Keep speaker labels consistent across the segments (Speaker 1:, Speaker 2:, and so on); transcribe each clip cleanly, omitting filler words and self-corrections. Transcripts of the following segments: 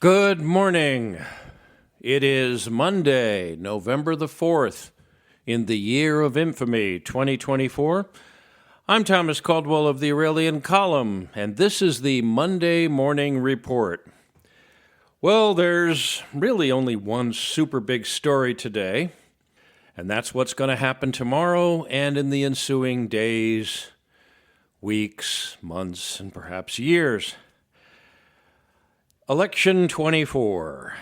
Speaker 1: Good morning. It is Monday, November the 4th, in the year of infamy, 2024. I'm Thomas Caldwell of the Aurelian Column, and this is the Monday Morning Report. Well, there's really only one super big story today, and that's what's going to happen tomorrow and in the ensuing days, weeks, months, and perhaps years. Election 24.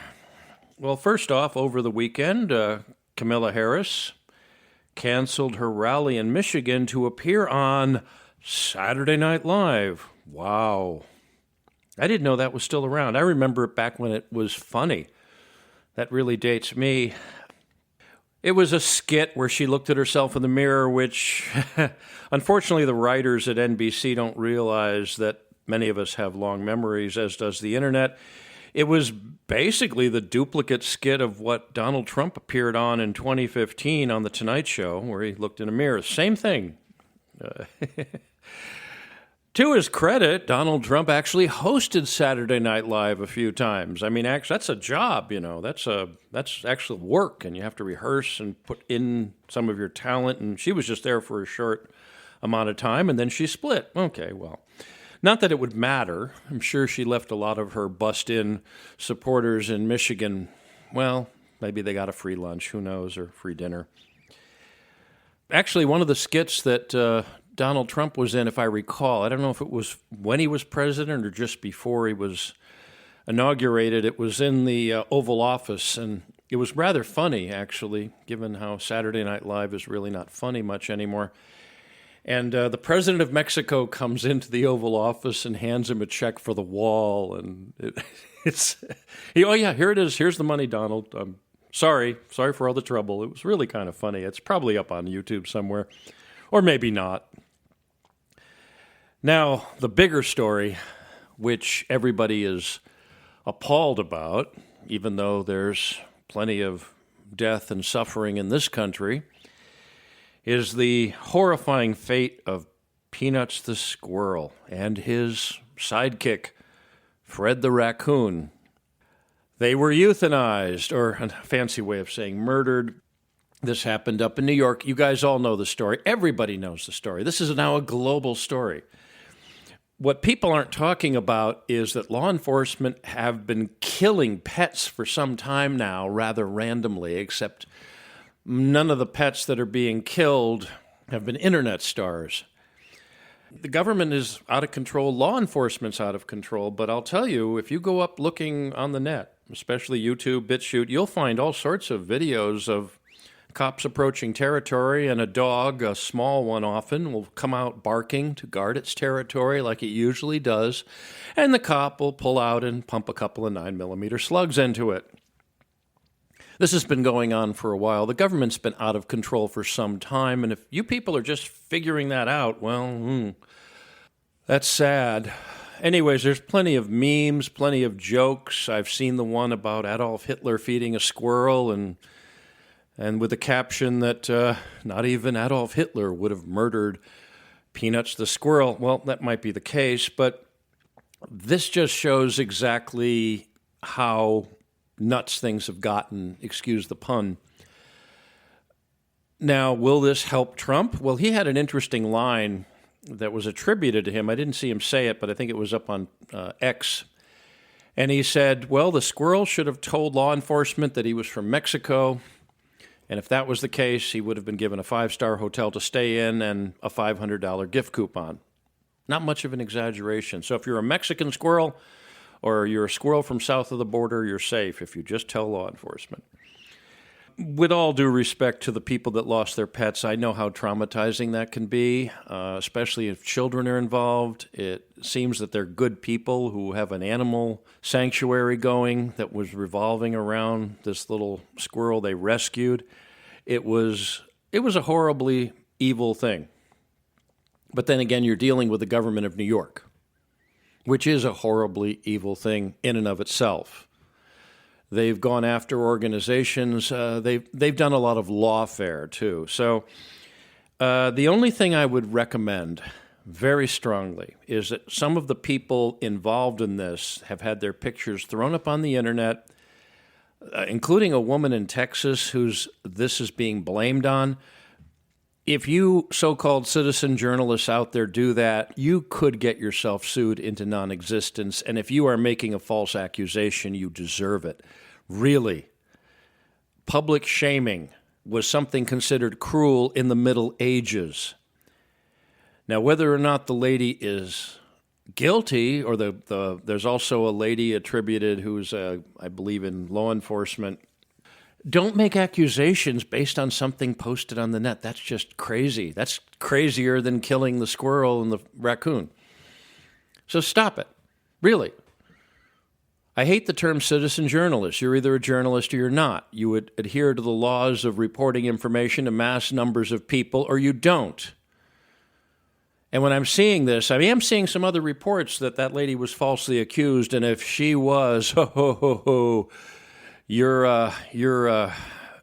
Speaker 1: Well, first off, over the weekend, Kamala Harris canceled her rally in Michigan to appear on Saturday Night Live. Wow. I didn't know that was still around. I remember it back when it was funny. That really dates me. It was a skit where she looked at herself in the mirror, which unfortunately the writers at NBC don't realize that many of us have long memories, as does the internet. It was basically the duplicate skit of what Donald Trump appeared on in 2015 on The Tonight Show, where he looked in a mirror. Same thing. To his credit, Donald Trump actually hosted Saturday Night Live a few times. I mean, actually, that's a job, you know. That's actual work, and you have to rehearse and put in some of your talent. And she was just there for a short amount of time, and then she split. Okay, well. Not that it would matter. I'm sure she left a lot of her bust-in supporters in Michigan. Well, maybe they got a free lunch, who knows, or free dinner. Actually, one of the skits that Donald Trump was in, if I recall, I don't know if it was when he was president or just before he was inaugurated, it was in the Oval Office, and it was rather funny, actually, given how Saturday Night Live is really not funny much anymore. And the president of Mexico comes into the Oval Office and hands him a check for the wall. And oh, yeah, here it is. Here's the money, Donald. I'm sorry for all the trouble. It was really kind of funny. It's probably up on YouTube somewhere, or maybe not. Now, the bigger story, which everybody is appalled about, even though there's plenty of death and suffering in this country, is the horrifying fate of Peanuts the squirrel and his sidekick, Fred the raccoon. They were euthanized, or a fancy way of saying murdered. This happened up in New York. You guys all know the story. Everybody knows the story. This is now a global story. What people aren't talking about is that law enforcement have been killing pets for some time now, rather randomly, except none of the pets that are being killed have been internet stars. The government is out of control. Law enforcement's out of control. But I'll tell you, if you go up looking on the net, especially YouTube, BitChute, you'll find all sorts of videos of cops approaching territory, and a dog, a small one often, will come out barking to guard its territory like it usually does, and the cop will pull out and pump a couple of 9mm slugs into it. This has been going on for a while. The government's been out of control for some time, and if you people are just figuring that out, well, that's sad. Anyways, there's plenty of memes, plenty of jokes. I've seen the one about Adolf Hitler feeding a squirrel, and with the caption that not even Adolf Hitler would have murdered Peanuts the squirrel. Well, that might be the case, but this just shows exactly how nuts things have gotten, excuse the pun. Now, will this help Trump? Well, he had an interesting line that was attributed to him. I didn't see him say it, but I think it was up on X. And he said, well, the squirrel should have told law enforcement that he was from Mexico. And if that was the case, he would have been given a 5-star hotel to stay in and a $500 gift coupon. Not much of an exaggeration. So if you're a Mexican squirrel, or you're a squirrel from south of the border, you're safe if you just tell law enforcement. With all due respect to the people that lost their pets, I know how traumatizing that can be, especially if children are involved. It seems that they're good people who have an animal sanctuary going that was revolving around this little squirrel they rescued. It was a horribly evil thing. But then again, you're dealing with the government of New York, which is a horribly evil thing in and of itself. They've gone after organizations. They've done a lot of lawfare, too. So the only thing I would recommend very strongly is that some of the people involved in this have had their pictures thrown up on the internet, including a woman in Texas whose this is being blamed on. If you so-called citizen journalists out there do that, you could get yourself sued into non-existence. And if you are making a false accusation, you deserve it. Really. Public shaming was something considered cruel in the Middle Ages. Now, whether or not the lady is guilty, or there's also a lady attributed who's, I believe, in law enforcement. Don't make accusations based on something posted on the net. That's just crazy. That's crazier than killing the squirrel and the raccoon. So stop it. Really. I hate the term citizen journalist. You're either a journalist or you're not. You would adhere to the laws of reporting information to mass numbers of people, or you don't. And when I'm seeing this, I am seeing some other reports that lady was falsely accused, and if she was, your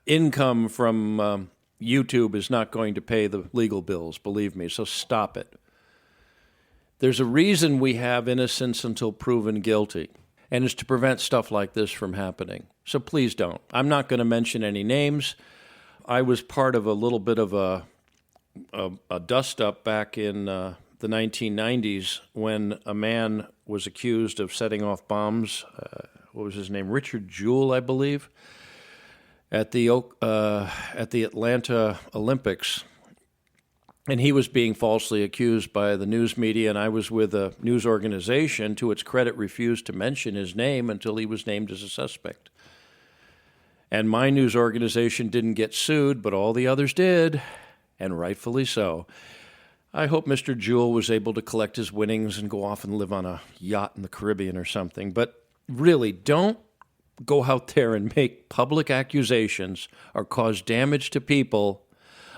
Speaker 1: income from YouTube is not going to pay the legal bills, believe me, so stop it. There's a reason we have innocence until proven guilty, and it's to prevent stuff like this from happening. So please don't. I'm not going to mention any names. I was part of a little bit of a dust-up back in the 1990s when a man was accused of setting off bombs. What was his name? Richard Jewell, I believe, at the Atlanta Olympics. And he was being falsely accused by the news media, and I was with a news organization, to its credit, refused to mention his name until he was named as a suspect. And my news organization didn't get sued, but all the others did. And rightfully so. I hope Mr. Jewell was able to collect his winnings and go off and live on a yacht in the Caribbean or something. But really, don't go out there and make public accusations or cause damage to people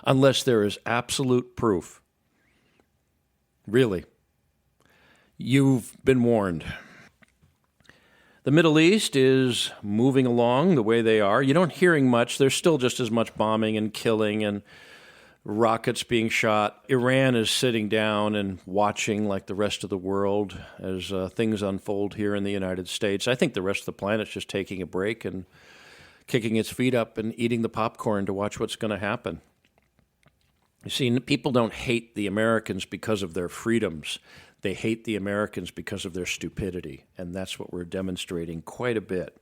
Speaker 1: unless there is absolute proof. Really. You've been warned. The Middle East is moving along the way they are. You don't hearing much. There's still just as much bombing and killing and rockets being shot. Iran is sitting down and watching like the rest of the world as things unfold here in the United States. I think the rest of the planet's just taking a break and kicking its feet up and eating the popcorn to watch what's going to happen. You see, people don't hate the Americans because of their freedoms. They hate the Americans because of their stupidity, and that's what we're demonstrating quite a bit.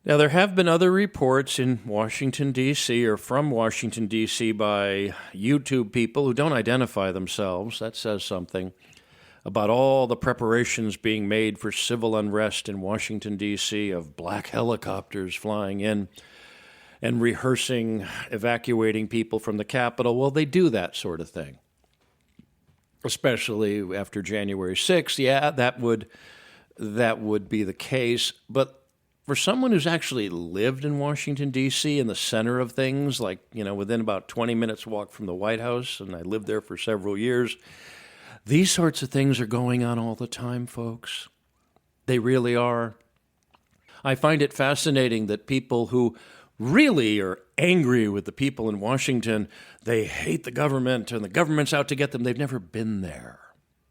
Speaker 1: Now, there have been other reports in Washington, D.C., or from Washington, D.C., by YouTube people who don't identify themselves. That says something about all the preparations being made for civil unrest in Washington, D.C., of black helicopters flying in and rehearsing evacuating people from the Capitol. Well, they do that sort of thing, especially after January 6th. Yeah, that would be the case, but for someone who's actually lived in Washington, D.C., in the center of things, like, within about 20 minutes walk from the White House, and I lived there for several years, these sorts of things are going on all the time, folks. They really are. I find it fascinating that people who really are angry with the people in Washington, they hate the government, and the government's out to get them. They've never been there.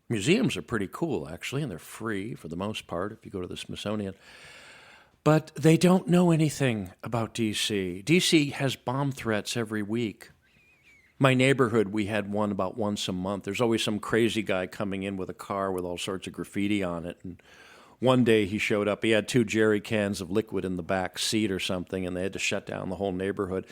Speaker 1: Museums are pretty cool, actually, and they're free for the most part if you go to the Smithsonian. But they don't know anything about D.C. D.C. has bomb threats every week. My neighborhood, we had one about once a month. There's always some crazy guy coming in with a car with all sorts of graffiti on it. And one day he showed up. He had 2 jerry cans of liquid in the back seat or something, and they had to shut down the whole neighborhood.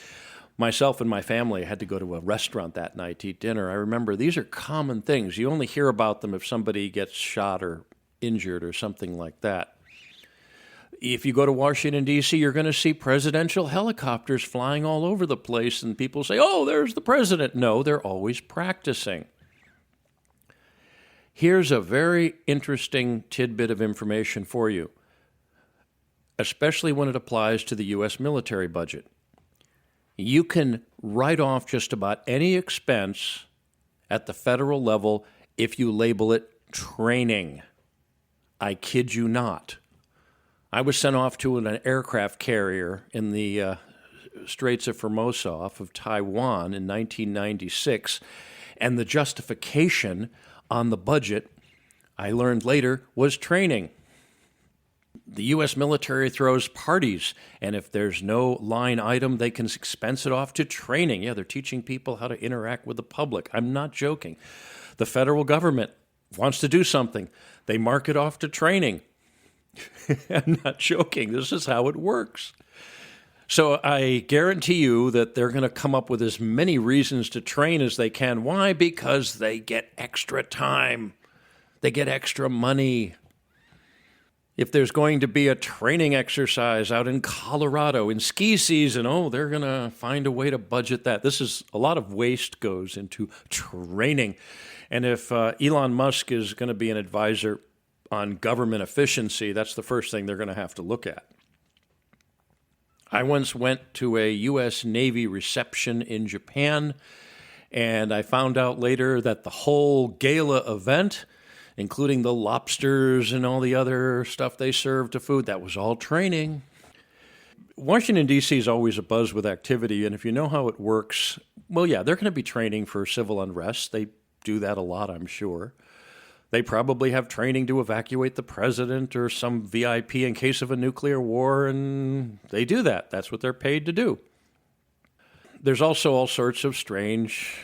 Speaker 1: Myself and my family had to go to a restaurant that night to eat dinner. I remember these are common things. You only hear about them if somebody gets shot or injured or something like that. If you go to Washington, D.C., you're going to see presidential helicopters flying all over the place, and people say, oh, there's the president. No, they're always practicing. Here's a very interesting tidbit of information for you, especially when it applies to the U.S. military budget. You can write off just about any expense at the federal level if you label it training. I kid you not. I was sent off to an aircraft carrier in the Straits of Formosa off of Taiwan in 1996, And the justification on the budget, I learned later, was training. The U.S. military throws parties, and if there's no line item, they can expense it off to training. Yeah, they're teaching people how to interact with the public. I'm not joking. The federal government wants to do something. They mark it off to training. I'm not joking. This is how it works. So I guarantee you that they're going to come up with as many reasons to train as they can. Why? Because they get extra time. They get extra money. If there's going to be a training exercise out in Colorado in ski season, they're going to find a way to budget that. This is a lot of waste goes into training. And if Elon Musk is going to be an advisor on government efficiency, that's the first thing they're going to have to look at. I once went to a U.S. Navy reception in Japan, and I found out later that the whole gala event, including the lobsters and all the other stuff they served to food, that was all training. Washington, D.C. is always abuzz with activity, and if you know how it works, well, yeah, they're going to be training for civil unrest. They do that a lot, I'm sure. They probably have training to evacuate the president or some VIP in case of a nuclear war, and they do that. That's what they're paid to do. There's also all sorts of strange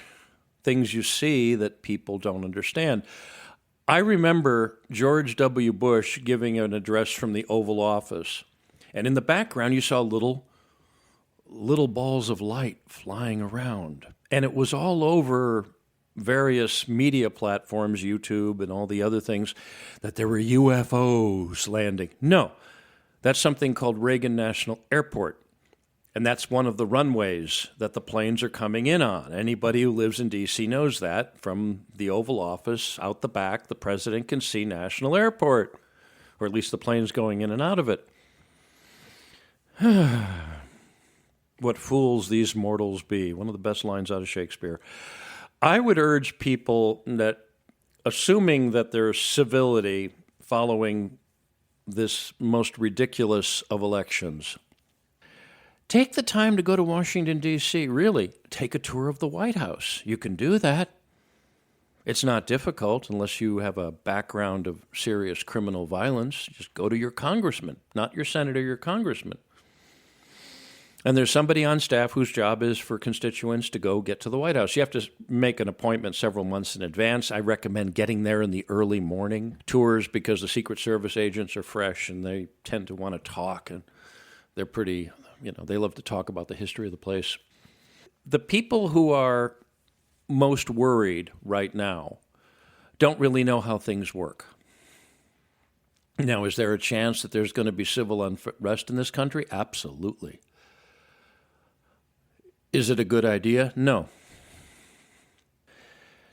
Speaker 1: things you see that people don't understand. I remember George W. Bush giving an address from the Oval Office, and in the background you saw little balls of light flying around, and it was all over various media platforms, YouTube and all the other things, that there were UFOs landing. No, that's something called Reagan National Airport. And that's one of the runways that the planes are coming in on. Anybody who lives in D.C. knows that. From the Oval Office, out the back, the president can see National Airport, or at least the planes going in and out of it. What fools these mortals be. One of the best lines out of Shakespeare. I would urge people that, assuming that there's civility following this most ridiculous of elections, take the time to go to Washington, D.C. Really, take a tour of the White House. You can do that. It's not difficult unless you have a background of serious criminal violence. Just go to your congressman, not your senator, your congressman. And there's somebody on staff whose job is for constituents to go get to the White House. You have to make an appointment several months in advance. I recommend getting there in the early morning tours because the Secret Service agents are fresh and they tend to want to talk, and they're pretty, they love to talk about the history of the place. The people who are most worried right now don't really know how things work. Now, is there a chance that there's going to be civil unrest in this country? Absolutely. Is it a good idea? No.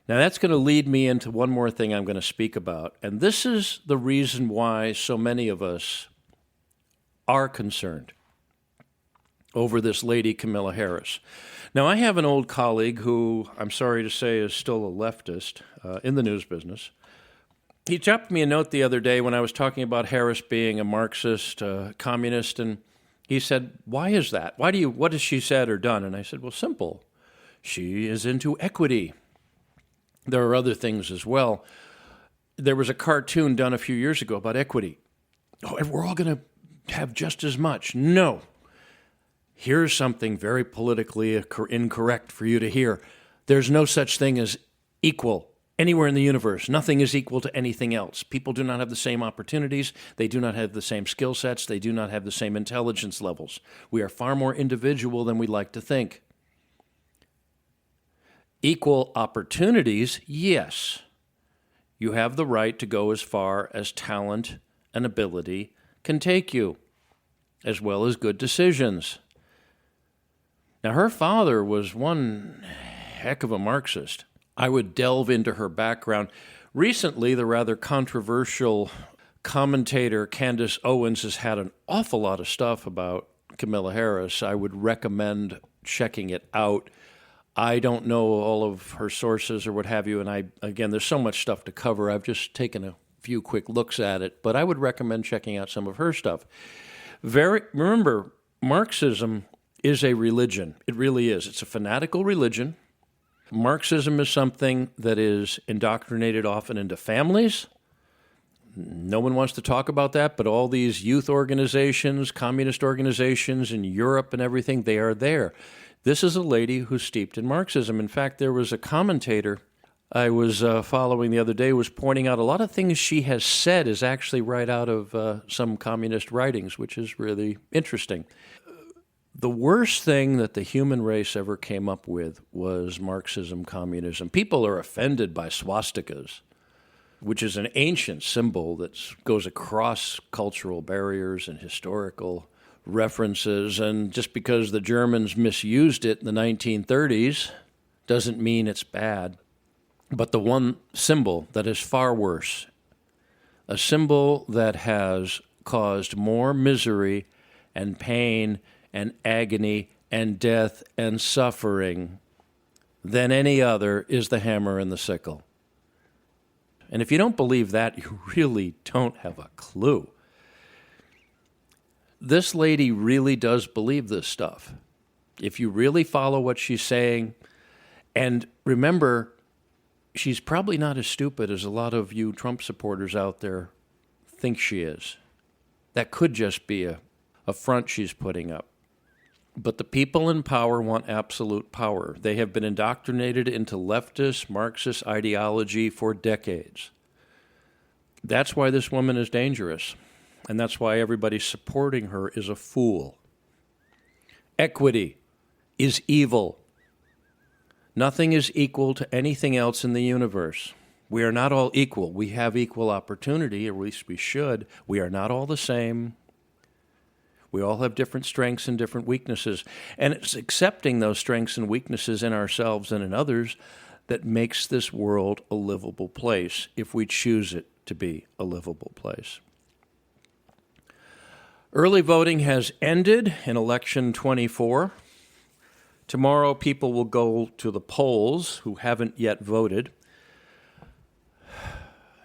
Speaker 1: Now, that's going to lead me into one more thing I'm going to speak about, and this is the reason why so many of us are concerned over this lady, Kamala Harris. Now, I have an old colleague who, I'm sorry to say, is still a leftist in the news business. He dropped me a note the other day when I was talking about Harris being a Marxist, communist, and he said, why is that? What has she said or done? And I said, well, simple. She is into equity. There are other things as well. There was a cartoon done a few years ago about equity. And we're all going to have just as much. No. Here's something very politically incorrect for you to hear. There's no such thing as equal anywhere in the universe. Nothing is equal to anything else. People do not have the same opportunities. They do not have the same skill sets. They do not have the same intelligence levels. We are far more individual than we like to think. Equal opportunities, yes. You have the right to go as far as talent and ability can take you, as well as good decisions. Now, her father was one heck of a Marxist. I would delve into her background. Recently, the rather controversial commentator Candace Owens has had an awful lot of stuff about Kamala Harris. I would recommend checking it out. I don't know all of her sources or what have you, and again, there's so much stuff to cover. I've just taken a few quick looks at it, but I would recommend checking out some of her stuff. Remember, Marxism is a religion. It really is. It's a fanatical religion. Marxism is something that is indoctrinated often into families. No one wants to talk about that, but all these youth organizations, communist organizations in Europe and everything, they are there. This is a lady who's steeped in Marxism. In fact, there was a commentator I was following the other day was pointing out a lot of things she has said is actually right out of some communist writings, which is really interesting. The worst thing that the human race ever came up with was Marxism, communism. People are offended by swastikas, which is an ancient symbol that goes across cultural barriers and historical references. And just because the Germans misused it in the 1930s doesn't mean it's bad. But the one symbol that is far worse, a symbol that has caused more misery and pain and agony and death and suffering than any other, is the hammer and the sickle. And if you don't believe that, you really don't have a clue. This lady really does believe this stuff. If you really follow what she's saying, and remember, she's probably not as stupid as a lot of you Trump supporters out there think she is. That could just be a front she's putting up. But the people in power want absolute power. They have been indoctrinated into leftist, Marxist ideology for decades. That's why this woman is dangerous. And that's why everybody supporting her is a fool. Equity is evil. Nothing is equal to anything else in the universe. We are not all equal. We have equal opportunity, or at least we should. We are not all the same. We all have different strengths and different weaknesses. And it's accepting those strengths and weaknesses in ourselves and in others that makes this world a livable place, if we choose it to be a livable place. Early voting has ended in election 24. Tomorrow, people will go to the polls who haven't yet voted.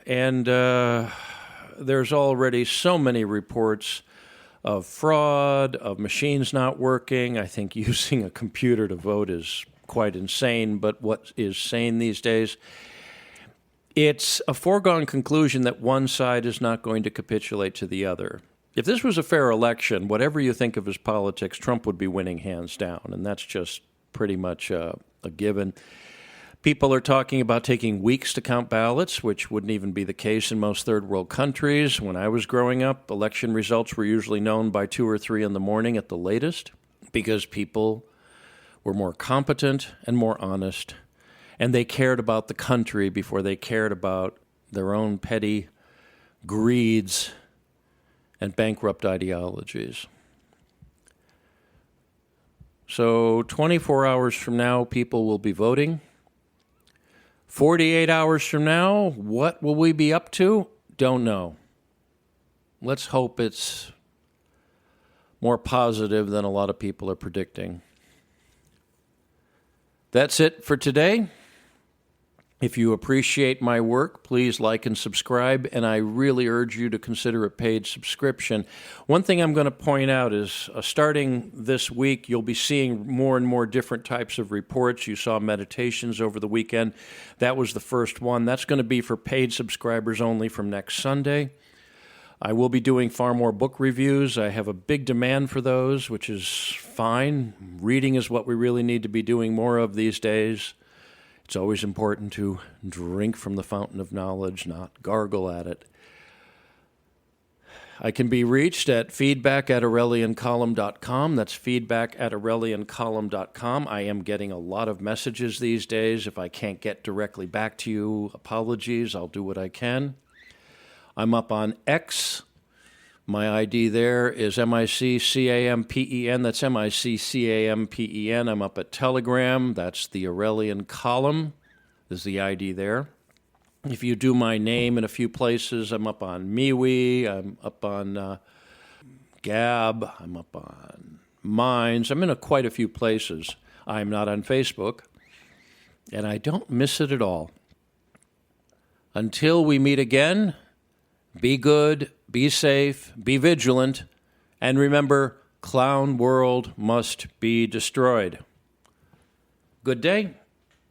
Speaker 1: And there's already so many reports of fraud, of machines not working. I think using a computer to vote is quite insane, but what is sane these days? It's a foregone conclusion that one side is not going to capitulate to the other. If this was a fair election, whatever you think of his politics, Trump would be winning hands down, and that's just pretty much a given. People are talking about taking weeks to count ballots, which wouldn't even be the case in most third world countries. When I was growing up, election results were usually known by 2 or 3 in the morning at the latest, because people were more competent and more honest, and they cared about the country before they cared about their own petty greeds and bankrupt ideologies. So 24 hours from now, people will be voting. 48 hours from now, what will we be up to? Don't know. Let's hope it's more positive than a lot of people are predicting. That's it for today. If you appreciate my work, please like and subscribe, and I really urge you to consider a paid subscription. One thing I'm going to point out is starting this week, you'll be seeing more and more different types of reports. You saw meditations over the weekend. That was the first one. That's going to be for paid subscribers only from next Sunday. I will be doing far more book reviews. I have a big demand for those, which is fine. Reading is what we really need to be doing more of these days. It's always important to drink from the fountain of knowledge, not gargle at it. I can be reached at feedback@aureliancolumn.com. That's feedback@aureliancolumn.com. I am getting a lot of messages these days. If I can't get directly back to you, apologies. I'll do what I can. I'm up on X. My ID there is MICCAMPEN. That's MICCAMPEN. I'm up at Telegram. That's the Aurelian Column. Is the ID there. If you do my name in a few places, I'm up on MeWe. I'm up on Gab. I'm up on Minds. I'm in quite a few places. I'm not on Facebook, and I don't miss it at all. Until we meet again, be good, be safe, be vigilant, and remember, clown world must be destroyed. Good day.